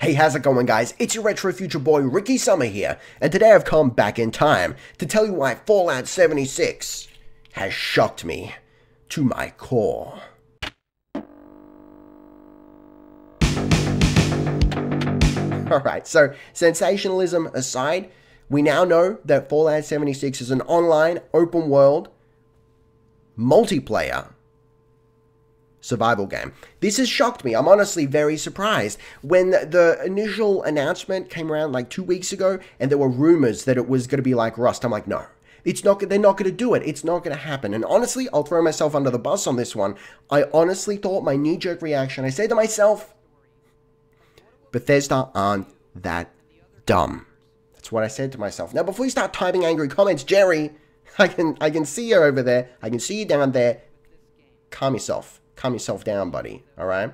Hey, how's it going, guys? It's your retro future boy Ricky Summer here, and today I've come back in time to tell you why Fallout 76 has shocked me to my core. Alright, so sensationalism aside, we now know that Fallout 76 is an online, open world, multiplayer survival game. This has shocked me. I'm honestly very surprised. When the initial announcement came around like 2 weeks ago and there were rumors that it was going to be like Rust, I'm like, no, it's not. They're not going to do it. It's not going to happen. And honestly, I'll throw myself under the bus on this one. I honestly thought my knee-jerk reaction, I said to myself, Bethesda aren't that dumb. That's what I said to myself. Now, before you start typing angry comments, Jerry, I can see you over there. I can see you down there. Calm yourself. Calm yourself down, buddy, alright?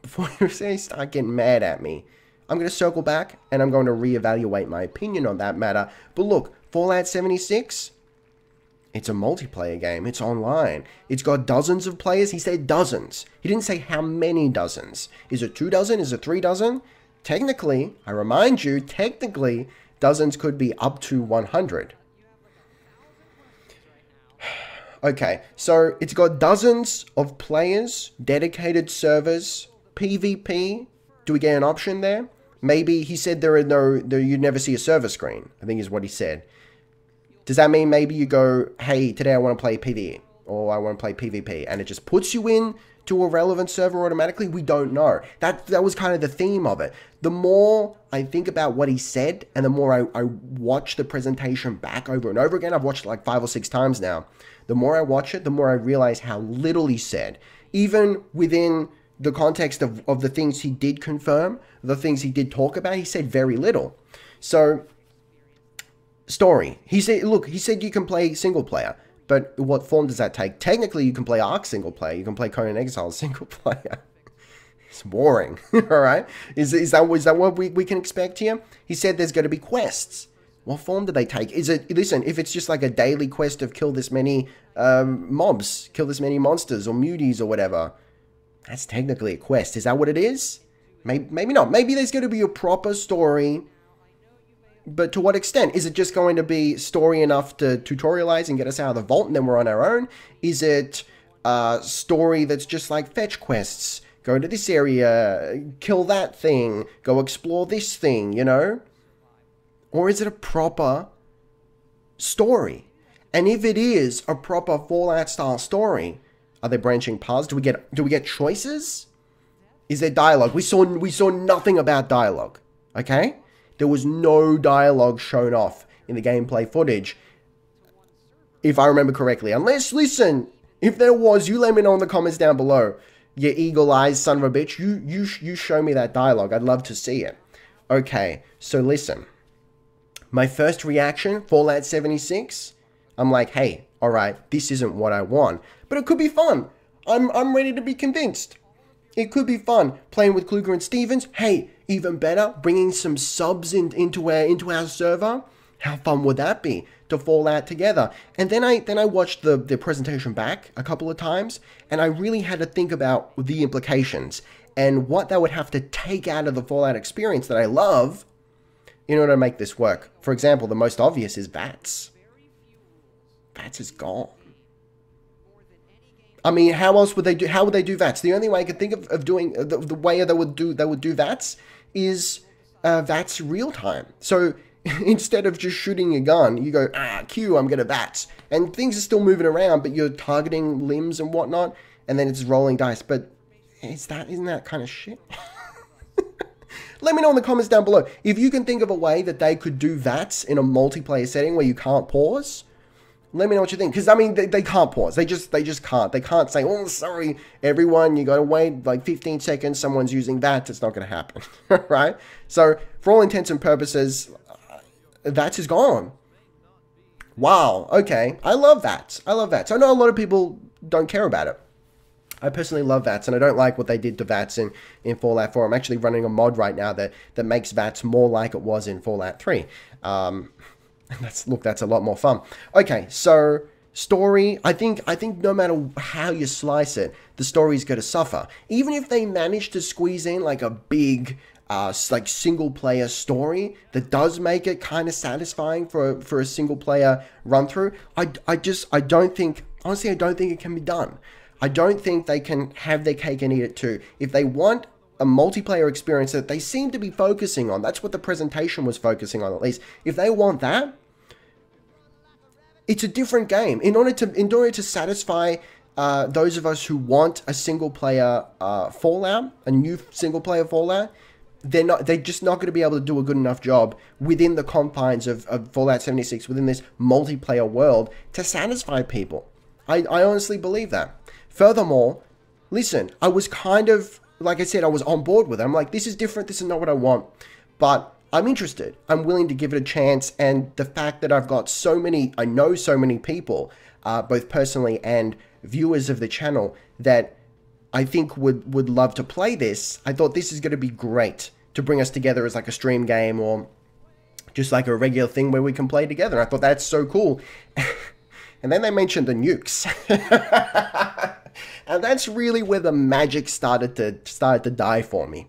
Before you start getting mad at me, I'm going to circle back and I'm going to reevaluate my opinion on that matter. But look, Fallout 76, it's a multiplayer game. It's online. It's got dozens of players. He said dozens. He didn't say how many dozens. Is it 2 dozen? Is it 3 dozen? Technically, I remind you, technically, dozens could be up to 100. Okay, so it's got dozens of players, dedicated servers, PvP. Do we get an option there? Maybe he said you'd never see a server screen, I think is what he said. Does that mean maybe you go, hey, today I want to play PvE, or I want to play PvP, and it just puts you in to a relevant server automatically? We don't know. That was kind of the theme of it. The more I think about what he said, and the more I watch the presentation back over and over again, I've watched it like 5 or 6 times now. The more I watch it, the more I realize how little he said. Even within the context of the things he did confirm, the things he did talk about, he said very little. So, story. He said, look, he said you can play single player. But what form does that take? Technically, you can play Ark single player. You can play Conan Exiles single player. It's boring, alright? Is that what we can expect here? He said there's going to be quests. What form do they take? Is it, listen, if it's just like a daily quest of kill this many mobs, kill this many monsters or muties or whatever, that's technically a quest. Is that what it is? Maybe not. Maybe there's going to be a proper story, but to what extent? Is it just going to be story enough to tutorialize and get us out of the vault and then we're on our own? Is it a story that's just like fetch quests? Go to this area, kill that thing, go explore this thing, you know? Or is it a proper story? And if it is a proper Fallout style story, are they branching paths? Do we get choices? Is there dialogue? We saw nothing about dialogue. Okay? There was no dialogue shown off in the gameplay footage, if I remember correctly. Unless, listen, if there was, you let me know in the comments down below. You eagle-eyed son of a bitch. You show me that dialogue. I'd love to see it. Okay, so listen. My first reaction, Fallout 76, I'm like, hey, alright, this isn't what I want. But it could be fun. I'm ready to be convinced. It could be fun. Playing with Kluger and Stevens, hey, even better, bringing some subs into our server. How fun would that be to Fallout together? And then I watched the presentation back a couple of times, and I really had to think about the implications and what that would have to take out of the Fallout experience that I love in order to make this work. For example, the most obvious is VATS. VATS is gone. I mean, how else would they do? How would they do VATS? The only way I could think of doing the way they would do VATS is VATS real time. So instead of just shooting a gun, you go Q, I'm gonna VATS, and things are still moving around, but you're targeting limbs and whatnot, and then it's rolling dice. But isn't that kind of shit? Let me know in the comments down below if you can think of a way that they could do VATS in a multiplayer setting where you can't pause. Let me know what you think, because I mean they can't pause. They just can't. They can't say, oh, sorry everyone, you gotta wait like 15 seconds. Someone's using VATS. It's not gonna happen, right? So for all intents and purposes, VATS is gone. Wow. Okay, I love VATS. I love VATS. I know a lot of people don't care about it. I personally love VATS, and I don't like what they did to VATS in Fallout 4. I'm actually running a mod right now that makes VATS more like it was in Fallout 3. That's a lot more fun. Okay, so story, I think no matter how you slice it, the story's going to suffer. Even if they manage to squeeze in like a big like single player story that does make it kind of satisfying for a single player run through. I don't think, honestly, I don't think it can be done. I don't think they can have their cake and eat it too. If they want a multiplayer experience that they seem to be focusing on, that's what the presentation was focusing on, at least. If they want that, it's a different game. In order to satisfy those of us who want a single player Fallout, a new single player Fallout, they're just not going to be able to do a good enough job within the confines of Fallout 76, within this multiplayer world, to satisfy people. I honestly believe that. Furthermore, listen, I was kind of, like I said, I was on board with it. I'm like, this is different, this is not what I want, but I'm interested. I'm willing to give it a chance, and the fact that I've got I know so many people, both personally and viewers of the channel, that I think would love to play this, I thought this is going to be great to bring us together as like a stream game, or just like a regular thing where we can play together. I thought that's so cool. And then they mentioned the nukes. And that's really where the magic started to die for me.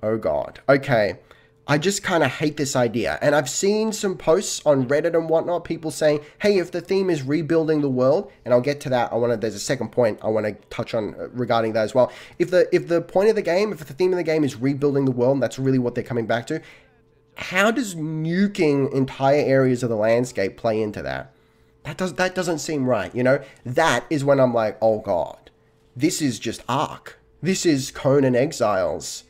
Oh God. Okay. I just kind of hate this idea. And I've seen some posts on Reddit and whatnot, people saying, hey, if the theme is rebuilding the world, and I'll get to that. There's a second point I want to touch on regarding that as well. If the point of the game, if the theme of the game is rebuilding the world, and that's really what they're coming back to, how does nuking entire areas of the landscape play into that? That doesn't seem right, you know? That is when I'm like, oh God, this is just Ark. This is Conan Exiles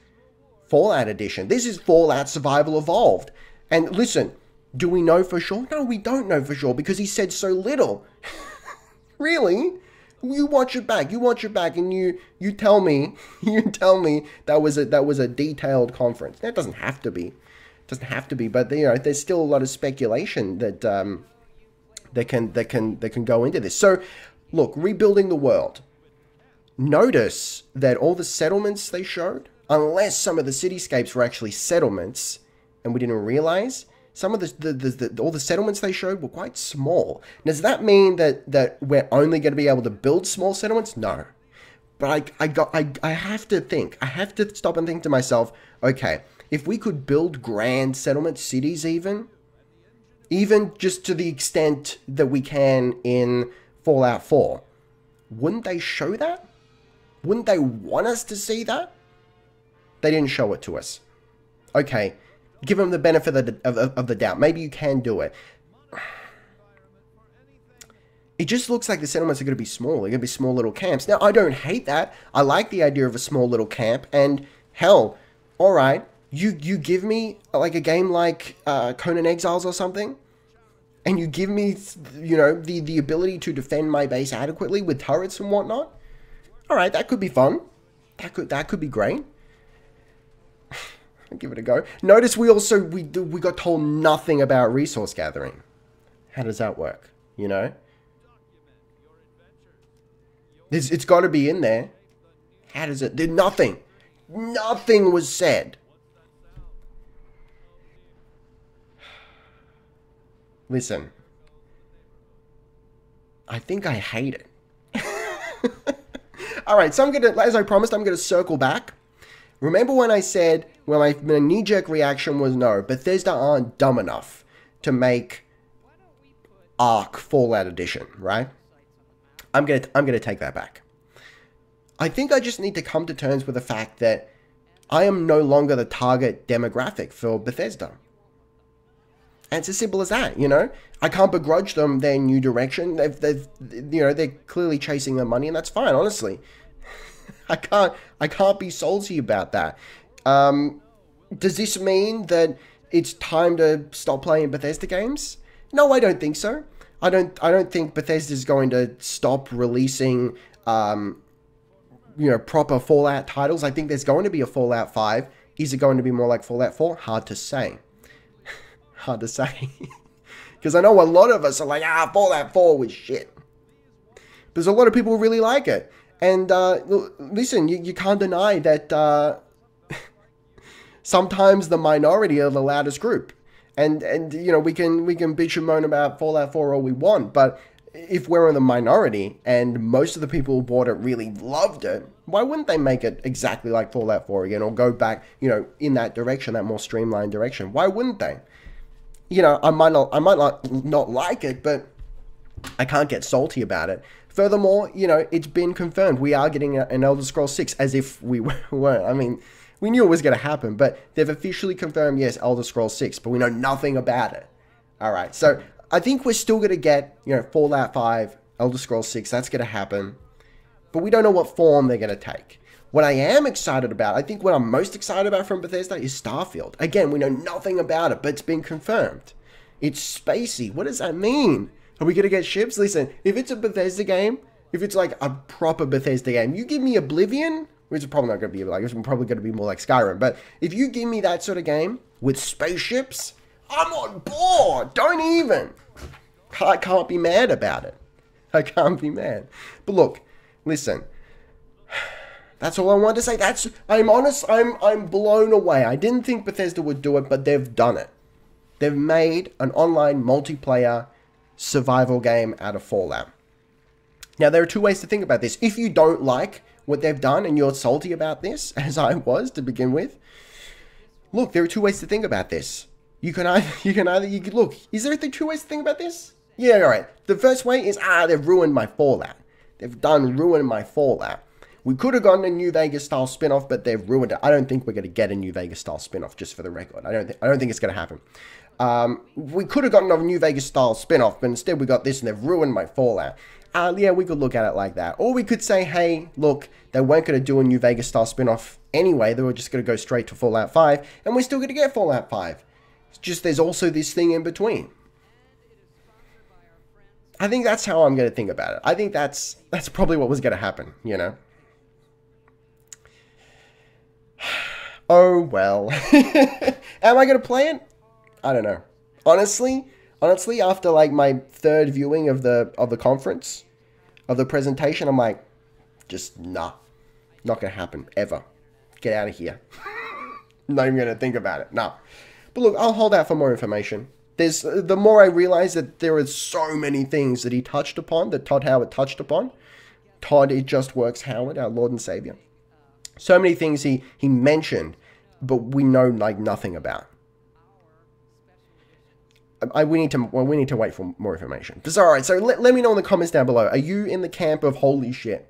Fallout Edition. This is Fallout Survival Evolved. And listen, do we know for sure? No, we don't know for sure, because he said so little. Really? You watch it back, and you tell me, that was a detailed conference. That doesn't have to be. But you know, there's still a lot of speculation that that can go into this. So, look, rebuilding the world. Notice that all the settlements they showed, unless some of the cityscapes were actually settlements, and we didn't realize, some of all the settlements they showed were quite small. Now, does that mean that we're only going to be able to build small settlements? No. But I have to think. I have to stop and think to myself, okay, if we could build grand settlement cities even just to the extent that we can in Fallout 4, wouldn't they show that? Wouldn't they want us to see that? They didn't show it to us. Okay, give them the benefit of the doubt. Maybe you can do it. It just looks like the settlements are going to be small. They're going to be small little camps. Now, I don't hate that. I like the idea of a small little camp. And hell, all right, you give me like a game like Conan Exiles or something, and you give me, you know, the ability to defend my base adequately with turrets and whatnot. All right, that could be fun. That could be great. I'll give it a go. Notice we got told nothing about resource gathering. How does that work? You know, it's got to be in there. How does it? Nothing was said. Listen, I think I hate it. All right, so as I promised, I'm gonna circle back. Remember when I said, well, my knee-jerk reaction was no, Bethesda aren't dumb enough to make Ark Fallout Edition, right? I'm gonna take that back. I think I just need to come to terms with the fact that I am no longer the target demographic for Bethesda. And it's as simple as that, you know? I can't begrudge them their new direction. They're clearly chasing their money, and that's fine, honestly. I can't be salty about that. Does this mean that it's time to stop playing Bethesda games? No, I don't think so. I don't think Bethesda's going to stop releasing proper Fallout titles. I think there's going to be a Fallout 5. Is it going to be more like Fallout 4? Hard to say. Hard to say. Because I know a lot of us are like, Fallout 4 was shit. There's a lot of people who really like it. And listen, you can't deny that sometimes the minority are the loudest group. And you know, we can bitch and moan about Fallout 4 all we want, but if we're in the minority and most of the people who bought it really loved it, why wouldn't they make it exactly like Fallout 4 again, or go back, you know, in that direction, that more streamlined direction? Why wouldn't they? You know, I might not like it, but I can't get salty about it. Furthermore, you know, it's been confirmed we are getting an Elder Scrolls 6, as if we weren't. I mean, we knew it was going to happen, but they've officially confirmed, yes, Elder Scrolls 6, but we know nothing about it. All right, so I think we're still going to get, you know, Fallout 5, Elder Scrolls 6, that's going to happen, but we don't know what form they're going to take. What I am excited about, I think what I'm most excited about from Bethesda is Starfield. Again, we know nothing about it, but it's been confirmed. It's spacey. What does that mean? Are we going to get ships? Listen, if it's a Bethesda game, if it's like a proper Bethesda game, you give me Oblivion, which is probably not going to be like, it's probably going to be more like Skyrim, but if you give me that sort of game with spaceships, I'm on board. Don't even. I can't be mad about it. I can't be mad. But look, listen, that's all I wanted to say. I'm honest, I'm blown away. I didn't think Bethesda would do it, but they've done it. They've made an online multiplayer survival game out of Fallout. Now, there are two ways to think about this. If you don't like what they've done and you're salty about this, as I was to begin with, look, there are two ways to think about this. You could look, is there two ways to think about this? Yeah, all right. The first way is, they've ruined my Fallout. They've ruined my Fallout. We could have gotten a New Vegas style spin-off, but they've ruined it. I don't think we're going to get a New Vegas style spin-off, just for the record. I don't think it's going to happen. We could have gotten a New Vegas style spin-off, but instead we got this and they've ruined my Fallout. Yeah, we could look at it like that. Or we could say, hey, look, they weren't going to do a New Vegas style spin-off anyway. They were just going to go straight to Fallout 5, and we're still going to get Fallout 5. It's just there's also this thing in between. I think that's how I'm going to think about it. I think that's probably what was going to happen, you know? Oh, well. Am I going to play it? I don't know. Honestly, after like my third viewing of the conference, of the presentation, I'm like, just nah. Not going to happen, ever. Get out of here. Not even going to think about it. Nah. But look, I'll hold out for more information. The more I realize that there are so many things that he touched upon, that Todd Howard touched upon. Todd, It Just Works Howard, our Lord and Savior. So many things he mentioned, but we know like nothing about. We need to wait for more information. But all right, so let me know in the comments down below. Are you in the camp of holy shit?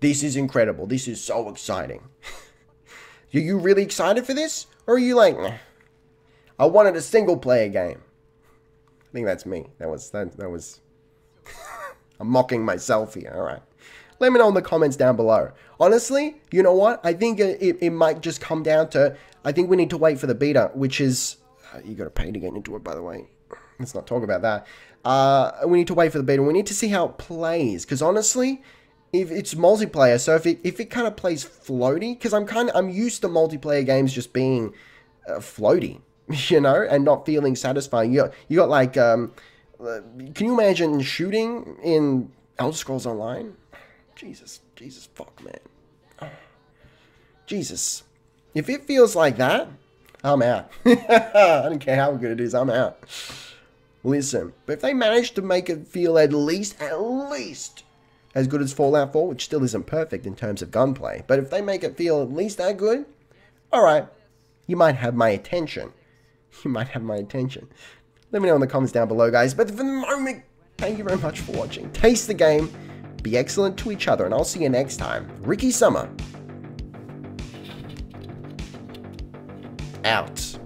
This is incredible. This is so exciting. Are you really excited for this? Or are you like, nah, I wanted a single player game? I think that's me. That was I'm mocking myself here. All right. Let me know in the comments down below. Honestly, you know what? I think it might just come down to, I think we need to wait for the beta, which is, you got to pay to get into it, by the way. Let's not talk about that. We need to wait for the beta. We need to see how it plays. Because honestly, if it's multiplayer, so if it kind of plays floaty, because I'm used to multiplayer games just being floaty, you know, and not feeling satisfying. You got like, can you imagine shooting in Elder Scrolls Online? Jesus, fuck, man. Jesus. If it feels like that, I'm out. I don't care how good it is, I'm out. Listen, but if they manage to make it feel at least as good as Fallout 4, which still isn't perfect in terms of gunplay, but if they make it feel at least that good, alright, you might have my attention. You might have my attention. Let me know in the comments down below, guys. But for the moment, thank you very much for watching. Taste the game, be excellent to each other, and I'll see you next time. Ricky Summer. Out.